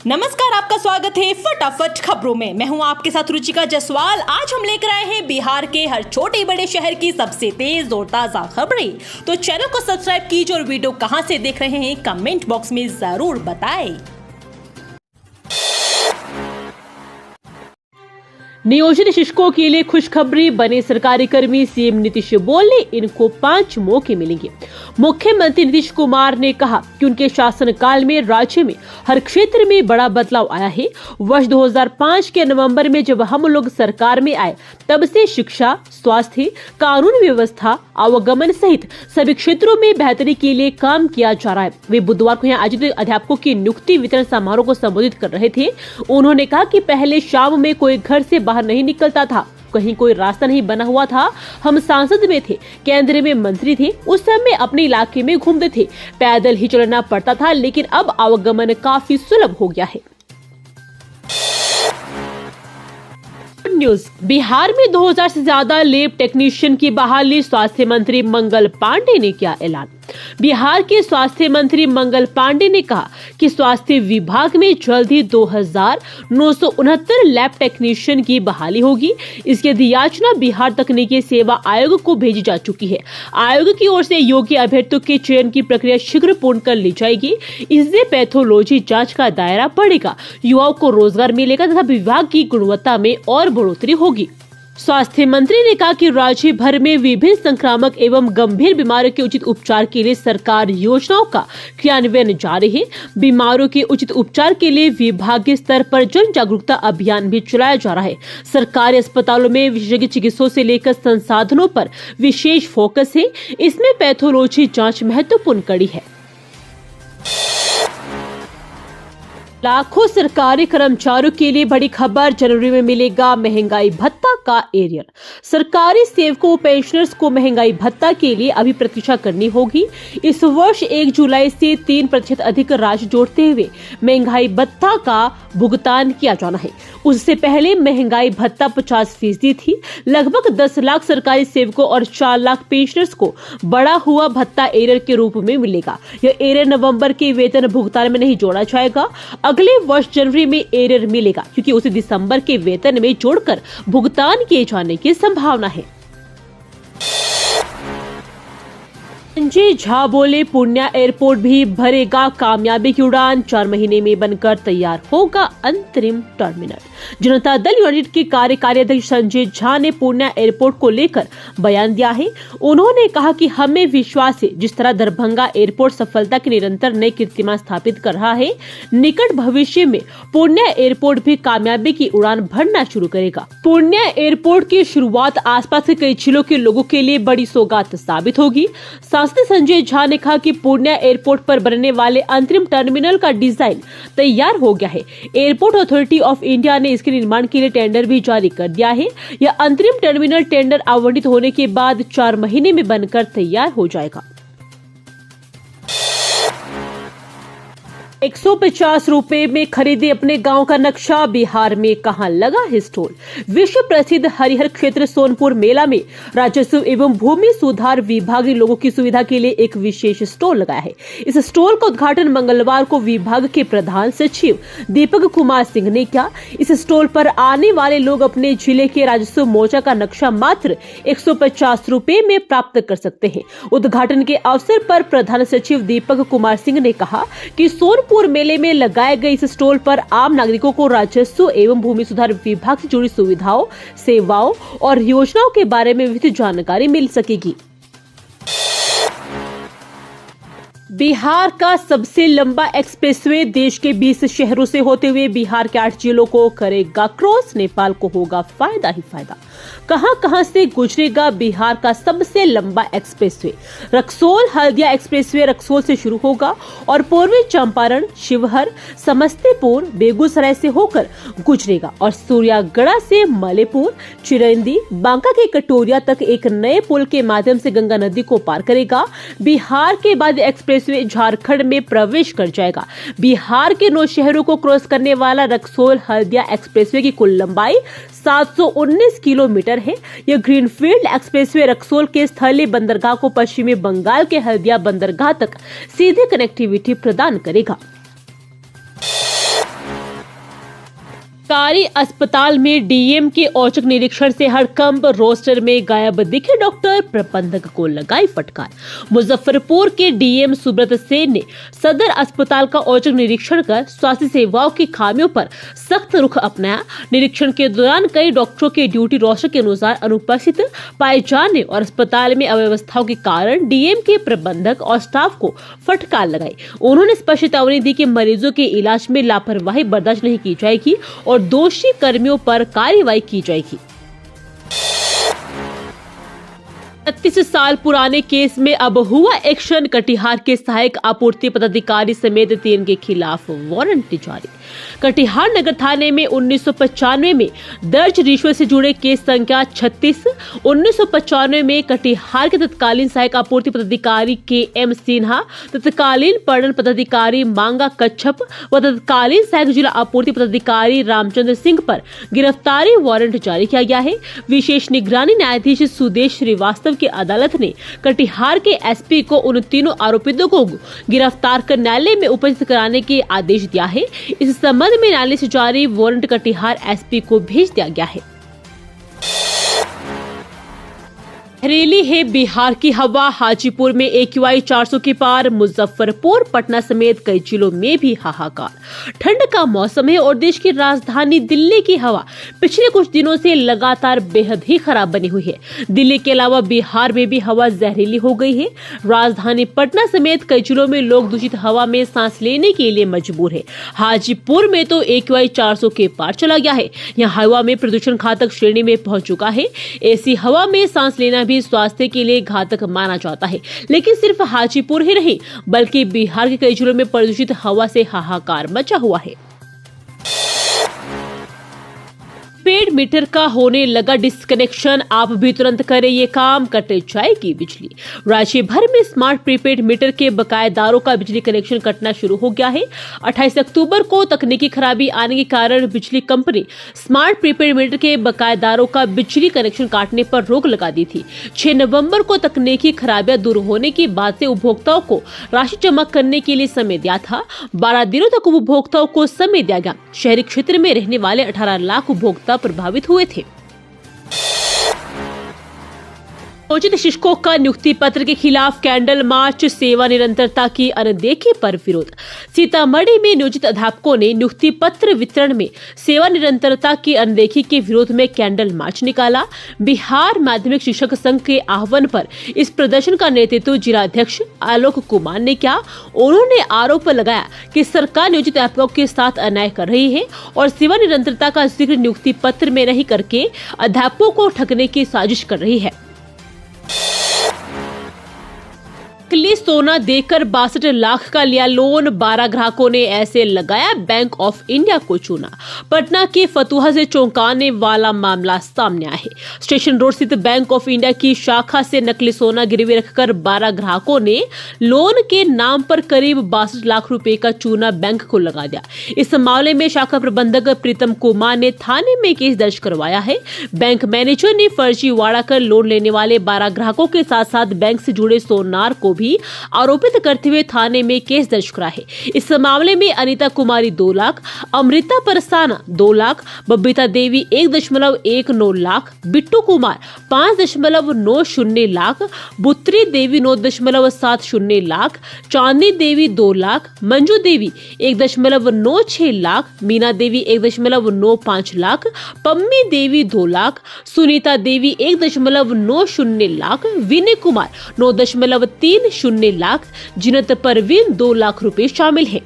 नमस्कार, आपका स्वागत है फटाफट खबरों में। मैं हूं आपके साथ रुचिका जायसवाल। आज हम लेकर आए हैं बिहार के हर छोटे बड़े शहर की सबसे तेज और ताजा खबरें। तो चैनल को सब्सक्राइब कीजिए और वीडियो कहां से देख रहे हैं कमेंट बॉक्स में जरूर बताएं। नियोजित शिक्षकों के लिए खुशखबरी, बने सरकारी कर्मी। सीएम नीतीश बोले इनको 5 मौके मिलेंगे। मुख्यमंत्री नीतीश कुमार ने कहा कि उनके शासनकाल में राज्य में हर क्षेत्र में बड़ा बदलाव आया है। वर्ष 2005 के नवंबर में जब हम लोग सरकार में आए तब से शिक्षा, स्वास्थ्य, कानून व्यवस्था, आवागमन सहित सभी क्षेत्रों में बेहतरी के लिए काम किया जा रहा है। वे बुधवार को यहाँ आयोजित अध्यापकों की नियुक्ति वितरण समारोह को संबोधित कर रहे थे। उन्होंने कहा कि पहले शाम में कोई घर से बाहर नहीं निकलता था, कहीं कोई रास्ता नहीं बना हुआ था। हम सांसद में थे, केंद्र में मंत्री थे, उस समय अपने इलाके में घूमते थे, पैदल ही चलना पड़ता था, लेकिन अब आवागमन काफी सुलभ हो गया है। न्यूज, बिहार में 2000 से ज्यादा लैब टेक्नीशियन की बहाली, स्वास्थ्य मंत्री मंगल पांडे ने किया ऐलान। बिहार के स्वास्थ्य मंत्री मंगल पांडे ने कहा कि स्वास्थ्य विभाग में जल्द ही 2969 लैब टेक्नीशियन की बहाली होगी। इसकी अधियाचना बिहार तकनीकी सेवा आयोग को भेजी जा चुकी है। आयोग की ओर से योग्य अभ्यर्थियों के चयन की प्रक्रिया शीघ्र पूर्ण कर ली जाएगी। इससे पैथोलॉजी जांच का दायरा बढ़ेगा, युवाओं को रोजगार मिलेगा तथा विभाग की गुणवत्ता में और बढ़ोतरी होगी। स्वास्थ्य मंत्री ने कहा कि राज्य भर में विभिन्न संक्रामक एवं गंभीर बीमारियों के उचित उपचार के लिए सरकार योजनाओं का क्रियान्वयन जारी है। बीमारियों के उचित उपचार के लिए विभागीय स्तर पर जन जागरूकता अभियान भी चलाया जा रहा है। सरकारी अस्पतालों में विशेषज्ञ चिकित्सकों से लेकर संसाधनों पर विशेष फोकस है। इसमें पैथोलॉजी जाँच महत्वपूर्ण कड़ी है। लाखों सरकारी कर्मचारियों के लिए बड़ी खबर, जनवरी में मिलेगा महंगाई भत्ता का एरियर। सरकारी सेवकों पेंशनर्स को महंगाई भत्ता के लिए अभी प्रतीक्षा करनी होगी। इस वर्ष 1 जुलाई से 3% अधिक राशि जोड़ते हुए महंगाई भत्ता का भुगतान किया जाना है। उससे पहले महंगाई भत्ता 50% थी। लगभग 10 लाख सरकारी सेवकों और 4 लाख पेंशनर्स को बढ़ा हुआ भत्ता एरियर के रूप में मिलेगा। यह एरियर नवंबर के वेतन भुगतान में नहीं जोड़ा जाएगा। अगले वर्ष जनवरी में एरियर मिलेगा, क्योंकि उसे दिसंबर के वेतन में जोड़कर भुगतान किए जाने की संभावना है। संजय झा बोले पूर्णिया एयरपोर्ट भी भरेगा कामयाबी की उड़ान, 4 महीने में बनकर तैयार होगा अंतरिम टर्मिनल। जनता दल यूनाइटेड के कार्यकारी अध्यक्ष संजय झा ने पूर्णिया एयरपोर्ट को लेकर बयान दिया है। उन्होंने कहा कि हमें विश्वास है, जिस तरह दरभंगा एयरपोर्ट सफलता के निरंतर नए कीर्तिमान स्थापित कर रहा है, निकट भविष्य में पूर्णिया एयरपोर्ट भी कामयाबी की उड़ान भरना शुरू करेगा। पूर्णिया एयरपोर्ट की शुरुआत आसपास के कई जिलों के लोगों के लिए बड़ी सौगात साबित होगी। सांसद संजय झा ने कहा कि पूर्णिया एयरपोर्ट पर बनने वाले अंतरिम टर्मिनल का डिजाइन तैयार हो गया है। एयरपोर्ट अथॉरिटी ऑफ इंडिया ने इसके निर्माण के लिए टेंडर भी जारी कर दिया है। यह अंतरिम टर्मिनल टेंडर आवंटित होने के बाद 4 महीने में बनकर तैयार हो जाएगा। 150 रुपए में खरीदे अपने गांव का नक्शा, बिहार में कहां लगा है स्टॉल। विश्व प्रसिद्ध हरिहर क्षेत्र सोनपुर मेला में राजस्व एवं भूमि सुधार विभाग ने लोगों की सुविधा के लिए एक विशेष स्टॉल लगाया है। इस स्टॉल का उद्घाटन मंगलवार को विभाग के प्रधान सचिव दीपक कुमार सिंह ने किया। इस स्टॉल पर आने वाले लोग अपने जिले के राजस्व मोर्चा का नक्शा मात्र 150 रुपए में प्राप्त कर सकते हैं। उद्घाटन के अवसर पर प्रधान सचिव दीपक कुमार सिंह ने कहा कि सोनपुर मेले में लगाए गए इस स्टॉल पर आम नागरिकों को राजस्व एवं भूमि सुधार विभाग से जुड़ी सुविधाओं, सेवाओं और योजनाओं के बारे में विस्तृत जानकारी मिल सकेगी। बिहार का सबसे लंबा एक्सप्रेसवे देश के 20 शहरों से होते हुए बिहार के 8 जिलों को करेगा क्रॉस। नेपाल को होगा फायदा ही फायदा। कहां से गुजरेगा बिहार का सबसे लंबा एक्सप्रेसवे? रक्सौल हल्दिया एक्सप्रेसवे रक्सौल से शुरू होगा और पूर्वी चंपारण, शिवहर, समस्तीपुर, बेगूसराय से होकर गुजरेगा और सूर्यागढ़ से मलेपुर, चिरंदी, बांका के कटोरिया तक एक नए पुल के माध्यम से गंगा नदी को पार करेगा। बिहार के बाद एक्सप्रेसवे झारखंड में प्रवेश कर जाएगा। बिहार के 9 शहरों को क्रॉस करने वाला रक्सौल हल्दिया एक्सप्रेसवे की कुल लंबाई 719 किलोमीटर है। यह ग्रीनफील्ड एक्सप्रेसवे रक्सौल के स्थलीय बंदरगाह को पश्चिमी बंगाल के हल्दिया बंदरगाह तक सीधे कनेक्टिविटी प्रदान करेगा। सरकारी अस्पताल में डीएम के औचक निरीक्षण से हड़कंप, रोस्टर में गायब दिखे डॉक्टर, प्रबंधक को लगाई फटकार। मुजफ्फरपुर के डीएम सुब्रत सेन ने सदर अस्पताल का औचक निरीक्षण कर स्वास्थ्य सेवाओं की खामियों पर सख्त रुख अपनाया। निरीक्षण के दौरान कई डॉक्टरों के ड्यूटी रोस्टर के अनुसार अनुपस्थित पाए जाने और अस्पताल में अव्यवस्थाओं के कारण डीएम के प्रबंधक और स्टाफ को फटकार लगाई। उन्होंने स्पष्ट चेतावनी दी कि मरीजों के इलाज में लापरवाही बर्दाश्त नहीं की जाएगी और दोषी कर्मियों पर कार्रवाई की जाएगी। 36 साल पुराने केस में अब हुआ एक्शन, कटिहार के सहायक आपूर्ति पदाधिकारी समेत 3 के खिलाफ वारंट जारी। कटिहार नगर थाने में 1995 में दर्ज रिश्वत से जुड़े केस संख्या 36। 1995 में कटिहार के तत्कालीन सहायक आपूर्ति पदाधिकारी KM सिन्हा, तत्कालीन पणन पदाधिकारी मांगा कच्छप व तत्कालीन सहायक जिला आपूर्ति पदाधिकारी रामचंद्र सिंह पर गिरफ्तारी वारंट जारी किया गया है। विशेष निगरानी न्यायाधीश सुदेश श्रीवास्तव की अदालत ने कटिहार के SP को उन तीनों आरोपितों को गिरफ्तार कर न्यायालय में उपस्थित कराने के आदेश दिया है। इस संबंध में न्यायालय से जारी वारंट कटिहार SP को भेज दिया गया है। बहरीली है बिहार की हवा, हाजीपुर में AQI 400 के पार, मुजफ्फरपुर, पटना समेत कई जिलों में भी हाहाकार। ठंड का मौसम है और देश की राजधानी दिल्ली की हवा पिछले कुछ दिनों से लगातार बेहद ही खराब बनी हुई है। दिल्ली के अलावा बिहार में भी हवा जहरीली हो गई है। राजधानी पटना समेत कई जिलों में लोग दूषित हवा में सांस लेने के लिए मजबूर है। हाजीपुर में तो AQI 400 के पार चला गया है। यहाँ हवा में प्रदूषण घातक श्रेणी में पहुंच चुका है। ऐसी हवा में सांस लेना भी स्वास्थ्य के लिए घातक माना जाता है। लेकिन सिर्फ हाजीपुर ही नहीं बल्कि बिहार के कई जिलों में प्रदूषित हवा से हाहाकार मचा हुआ है। प्रीपेड मीटर का होने लगा डिस्कनेक्शन, आप भी तुरंत करें ये काम, कट जाएगी बिजली। राज्य भर में स्मार्ट प्रीपेड मीटर के बकायेदारों का बिजली कनेक्शन कटना शुरू हो गया है। 28 अक्टूबर को तकनीकी खराबी आने के कारण बिजली कंपनी स्मार्ट प्रीपेड मीटर के बकायेदारों का बिजली कनेक्शन काटने पर रोक लगा दी थी। 6 नवंबर को तकनीकी खराबियां दूर होने के बाद से उपभोक्ताओं को राशि जमा करने के लिए समय दिया था। 12 दिनों तक उपभोक्ताओं को समय दिया गया। शहरी क्षेत्र में रहने वाले 18 लाख उपभोक्ता प्रभावित हुए थे। नियोजित शिक्षकों का नियुक्ति पत्र के खिलाफ कैंडल मार्च, सेवा निरंतरता की अनदेखी पर विरोध। सीतामढ़ी में नियोजित अध्यापकों ने नियुक्ति पत्र वितरण में सेवा निरंतरता की अनदेखी के विरोध में कैंडल मार्च निकाला। बिहार माध्यमिक शिक्षक संघ के आह्वान पर इस प्रदर्शन का नेतृत्व जिलाध्यक्ष आलोक कुमार ने किया। उन्होंने आरोप लगाया कि सरकार नियोजित अध्यापकों के साथ अन्याय कर रही है और सेवा निरंतरता का जिक्र नियुक्ति पत्र में नहीं करके अध्यापकों को ठगने की साजिश कर रही है। नकली सोना देकर 62 लाख का लिया लोन, 12 ग्राहकों ने ऐसे लगाया बैंक ऑफ इंडिया को चूना। पटना के फतुहा से चौंकाने वाला मामला सामने आया है। स्टेशन रोड स्थित बैंक ऑफ इंडिया की शाखा से नकली सोना गिरवी रखकर 12 ग्राहकों ने लोन के नाम पर करीब 62 लाख रुपए का चूना बैंक को लगा दिया। इस मामले में शाखा प्रबंधक प्रीतम कुमार ने थाने में केस दर्ज करवाया है। बैंक मैनेजर ने फर्जीवाड़ा कर लोन लेने वाले 12 ग्राहकों के साथ साथ बैंक से जुड़े सोनार को भी आरोपित करते हुए थाने में केस दर्ज करा है। इस मामले में अनीता कुमारी 2 लाख, अमृता परसाना 2 लाख, बबीता देवी 1.19 लाख, बिट्टू कुमार 5.90 लाख, बुत्री देवी 9.70 लाख, चांदनी देवी 2 लाख, मंजू देवी 1.96 लाख, मीना देवी 1.95 लाख, पम्मी देवी 2 लाख, सुनीता देवी 1.90 लाख, विनय कुमार 9.30 लाख, जिनत परवीन 2 लाख रुपए शामिल हैं।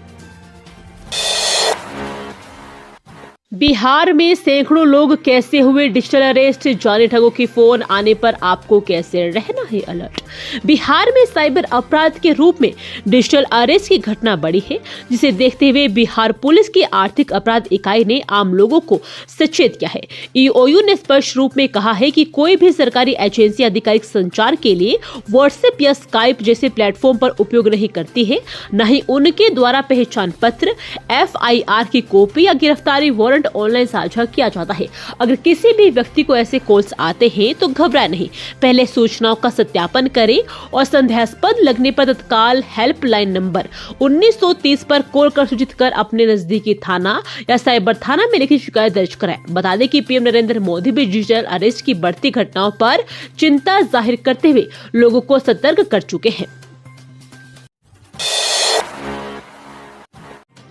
बिहार में सैकड़ों लोग कैसे हुए डिजिटल अरेस्ट, जाने ठगों की फोन आने पर आपको कैसे रहना है अलर्ट। बिहार में साइबर अपराध के रूप में डिजिटल अरेस्ट की घटना बढ़ी है, जिसे देखते हुए बिहार पुलिस की आर्थिक अपराध इकाई ने आम लोगों को सचेत किया है। EOU ने स्पष्ट रूप में कहा है कि कोई भी सरकारी एजेंसी आधिकारिक संचार के लिए व्हाट्सएप या स्काइप जैसे प्लेटफॉर्म पर उपयोग नहीं करती है, न ही उनके द्वारा पहचान पत्र, FIR की कॉपी या गिरफ्तारी वारंट तुरंत ऑनलाइन साझा किया जाता है। अगर किसी भी व्यक्ति को ऐसे कॉल्स आते हैं तो घबराए नहीं, पहले सूचनाओं का सत्यापन करें और संदेहास्पद लगने पर तत्काल हेल्पलाइन नंबर 1930 पर कॉल कर सूचित कर अपने नजदीकी थाना या साइबर थाना में लिखित शिकायत दर्ज कराएं। बता दें कि पीएम नरेंद्र मोदी भी डिजिटल अरेस्ट की बढ़ती घटनाओं पर चिंता जाहिर करते हुए लोगों को सतर्क कर चुके हैं।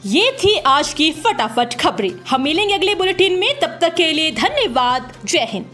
ये थी आज की फटाफट खबरें। हम मिलेंगे अगले बुलेटिन में, तब तक के लिए धन्यवाद। जय हिंद।